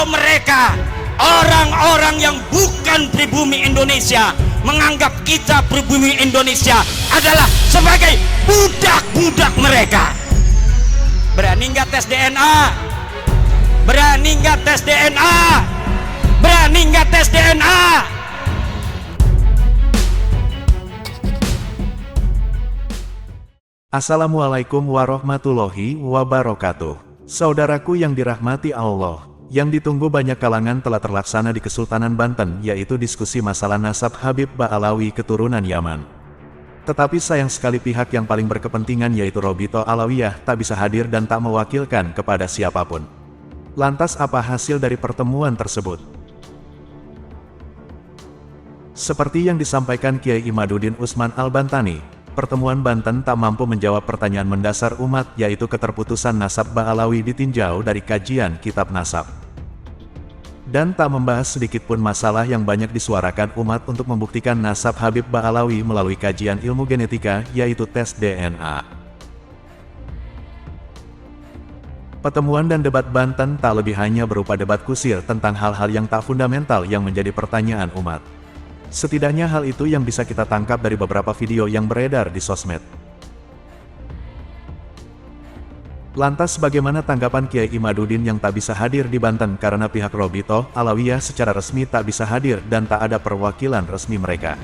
Kalau mereka orang-orang yang bukan pribumi Indonesia menganggap kita pribumi Indonesia adalah sebagai budak-budak mereka. Berani nggak tes DNA? Berani nggak tes DNA? Berani nggak tes DNA? Assalamualaikum warahmatullahi wabarakatuh. Saudaraku yang dirahmati Allah, yang ditunggu banyak kalangan telah terlaksana di Kesultanan Banten, yaitu diskusi masalah nasab Habib Ba'alawi keturunan Yaman. Tetapi sayang sekali pihak yang paling berkepentingan yaitu Robito Alawiyah tak bisa hadir dan tak mewakilkan kepada siapapun. Lantas apa hasil dari pertemuan tersebut? Seperti yang disampaikan Kiai Imaduddin Usman Al-Bantani, pertemuan Banten tak mampu menjawab pertanyaan mendasar umat yaitu keterputusan nasab Ba'alawi ditinjau dari kajian kitab nasab. Dan tak membahas sedikitpun masalah yang banyak disuarakan umat untuk membuktikan nasab Habib Ba'alawi melalui kajian ilmu genetika yaitu tes DNA. Pertemuan dan debat Banten tak lebih hanya berupa debat kusir tentang hal-hal yang tak fundamental yang menjadi pertanyaan umat. Setidaknya hal itu yang bisa kita tangkap dari beberapa video yang beredar di sosmed. Lantas bagaimana tanggapan Kiai Imaduddin yang tak bisa hadir di Banten karena pihak Robito Alawiyah secara resmi tak bisa hadir dan tak ada perwakilan resmi mereka?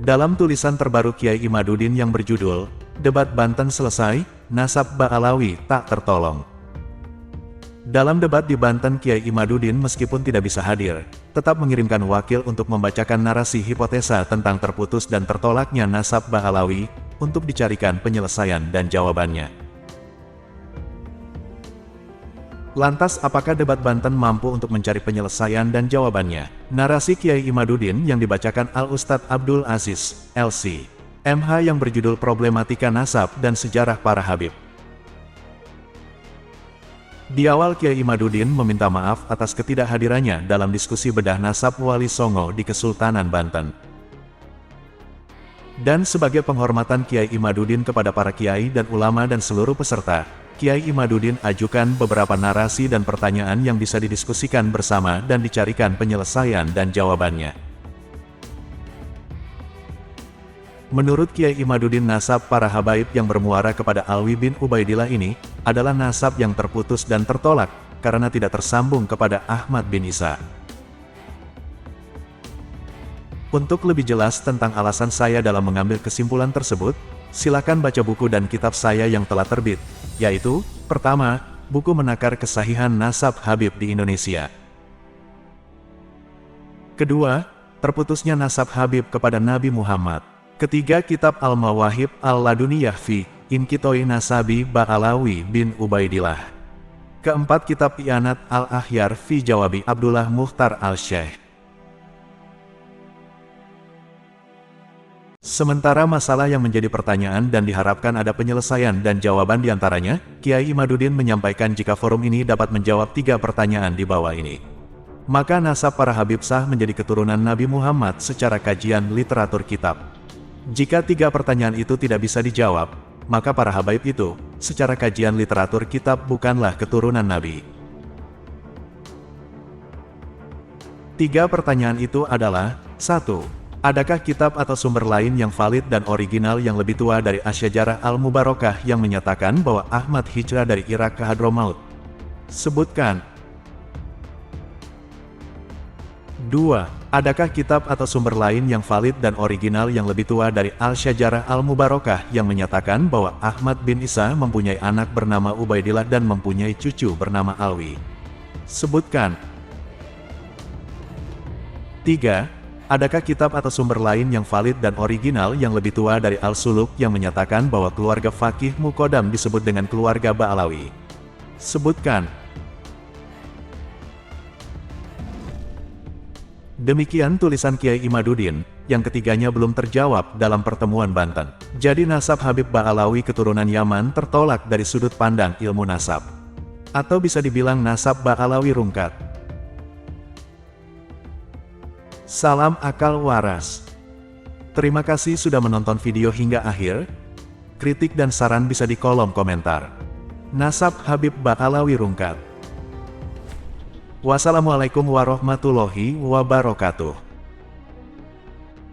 Dalam tulisan terbaru Kiai Imaduddin yang berjudul, "Debat Banten Selesai, Nasab Ba'alawi Tak Tertolong." Dalam debat di Banten, Kiai Imaduddin meskipun tidak bisa hadir, tetap mengirimkan wakil untuk membacakan narasi hipotesa tentang terputus dan tertolaknya nasab Ba'alawi, untuk dicarikan penyelesaian dan jawabannya. Lantas apakah debat Banten mampu untuk mencari penyelesaian dan jawabannya? Narasi Kiai Imaduddin yang dibacakan Al-Ustadz Abdul Aziz, LC, MH yang berjudul Problematika Nasab dan Sejarah Para Habib. Di awal Kiai Imaduddin meminta maaf atas ketidakhadirannya dalam diskusi bedah nasab Wali Songo di Kesultanan Banten. Dan sebagai penghormatan Kiai Imaduddin kepada para kiai dan ulama dan seluruh peserta, Kiai Imaduddin ajukan beberapa narasi dan pertanyaan yang bisa didiskusikan bersama dan dicarikan penyelesaian dan jawabannya. Menurut Kiai Imaduddin, nasab para habaib yang bermuara kepada Alwi bin Ubaidillah ini adalah nasab yang terputus dan tertolak karena tidak tersambung kepada Ahmad bin Isa. Untuk lebih jelas tentang alasan saya dalam mengambil kesimpulan tersebut, silakan baca buku dan kitab saya yang telah terbit, yaitu, pertama, buku menakar kesahihan nasab Habib di Indonesia. Kedua, terputusnya nasab Habib kepada Nabi Muhammad. Ketiga, kitab Al-Mawahib Al-Laduniyah fi Inkitoi Nasabi Ba'alawi bin Ubaidillah. Keempat, kitab Ianat Al-Ahyar fi Jawabi Abdullah Mukhtar Al-Syekh. Sementara masalah yang menjadi pertanyaan dan diharapkan ada penyelesaian dan jawaban diantaranya, Kiai Imaduddin menyampaikan jika forum ini dapat menjawab 3 pertanyaan di bawah ini, maka nasab para Habib sah menjadi keturunan Nabi Muhammad secara kajian literatur kitab. Jika 3 pertanyaan itu tidak bisa dijawab, maka para habaib itu, secara kajian literatur kitab bukanlah keturunan Nabi. 3 pertanyaan itu adalah: 1. Adakah kitab atau sumber lain yang valid dan original yang lebih tua dari Asy-Syajarah Al-Mubarakah yang menyatakan bahwa Ahmad hijrah dari Irak ke Hadramaut? Sebutkan. 2. Adakah kitab atau sumber lain yang valid dan original yang lebih tua dari Al-Syajarah Al-Mubarakah yang menyatakan bahwa Ahmad bin Isa mempunyai anak bernama Ubaidillah dan mempunyai cucu bernama Alwi? Sebutkan. 3. Adakah kitab atau sumber lain yang valid dan original yang lebih tua dari Al-Suluk yang menyatakan bahwa keluarga Faqih Muqaddam disebut dengan keluarga Ba'alawi? Sebutkan. Demikian tulisan Kiai Imaduddin, yang ketiganya belum terjawab dalam pertemuan Banten. Jadi nasab Habib Ba'alawi keturunan Yaman tertolak dari sudut pandang ilmu nasab. Atau bisa dibilang nasab Ba'alawi rungkat. Salam akal waras. Terima kasih sudah menonton video hingga akhir. Kritik dan saran bisa di kolom komentar. Nasab Habib Ba'alawi Rungkat. Wassalamualaikum warahmatullahi wabarakatuh.